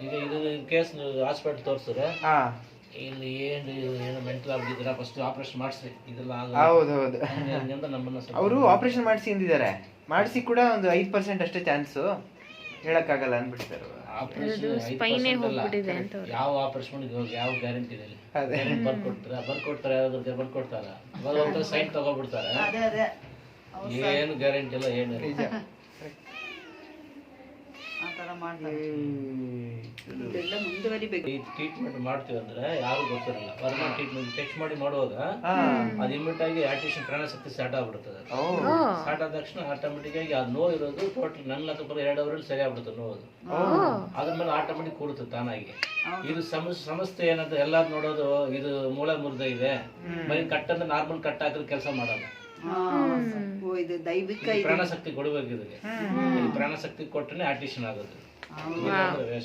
ಈಗ ಇದು case hospital ತೋರಿಸಿದ್ರೆ ಹಾ ಇಲ್ಲಿ ಏನು ಮೆಂಟಲ್ ಆಗಿದ್ದೀರಾ ಫಸ್ಟ್ ಆಪರೇಷನ್ ಮಾಡಿಸಿ ಇದೆಲ್ಲ ಹೌದೌದು ಹಂಗಂತ ನಮ್ಮನ್ನ ಅವರು ಆಪರೇಷನ್ ಮಾಡಿಸಿ ಅಂದಿದ್ದಾರೆ. ಮಾಡಿಸಿ ಕೂಡ ಒಂದು 5% ಅಷ್ಟೇ ಚಾನ್ಸು, ಹೇಳಕ್ಕಾಗಲ್ಲ ಅಂದ್ಬಿಡ್ತಾರೆ. ಯಾವ ಆಪರೇಷನ್ ಇವಾಗ ಯಾವ ಗ್ಯಾರಂಟಿ ಇದೆ? ಬರ್ಕೊಡ್ತಾರೆ ಯಾವ್ದು ಬರ್ಕೊಡ್ತಾರ ಅವಾಗ ಸೈಟ್ ತಗೋಬಿಡ್ತಾರೆ. ಏನು ಗ್ಯಾರಂಟಿ ಇಲ್ಲ, ಏನು ನಿಜ. ಈ ಟ್ರೀಟ್ಮೆಂಟ್ ಮಾಡ್ತೀವಿ ಅಂದ್ರೆ ಯಾರು ಗೊತ್ತಿರಲ್ಲ. ಹೊರಗಡೆ ಟ್ರೀಟ್ಮೆಂಟ್ ಟೆಸ್ಟ್ ಮಾಡಿ ಮಾಡುವಾಗ ಅದು ಇಮಿಡಿಯೇಟ್ ಆಗಿ ಆರ್ಟಿಫಿಷಿಯಲ್ ಪ್ರಾಣಶಕ್ತಿ ಸ್ಟಾರ್ಟ್ ಆಗ್ಬಿಡ್ತದೆ. ಸ್ಟಾರ್ಟ್ ಆದ ತಕ್ಷಣ ಆಟೋಮೆಟಿಕ್ ಆಗಿ ಅದು ನೋವು ಇರೋದು ಟೋಟಲ್ ನನ್ನ ಅಥವಾ 2 ಅವರಲ್ಲಿ ಸರಿ ಆಗ್ಬಿಡುತ್ತೆ ನೋವು. ಅದ್ರ ಮೇಲೆ ಆಟೋಮೆಟಿಕ್ ಕೂಡುತ್ತೆ ತಾನಾಗಿ. ಇದು ಸಮಸ್ಯೆ ಏನಂತ ಎಲ್ಲಾರು ನೋಡೋದು, ಇದು ಮೂಳೆ ಮುರಿದ ಇದೆ ಬರೀ ಕಟ್ ಅಂದ್ರೆ ನಾರ್ಮಲ್ ಕಟ್ ಹಾಕಿದ್ರೆ ಕೆಲಸ ಮಾಡಲ್ಲ. ಪ್ರಾಣಶಕ್ತಿ ಕೊಡಬೇಕು ಇದಕ್ಕೆ. ಪ್ರಾಣಶಕ್ತಿ ಕೊಟ್ಟರೆ ಆರ್ಟಿಷನ್ ಆಗೋದು. ವೇಸ್ಟ್.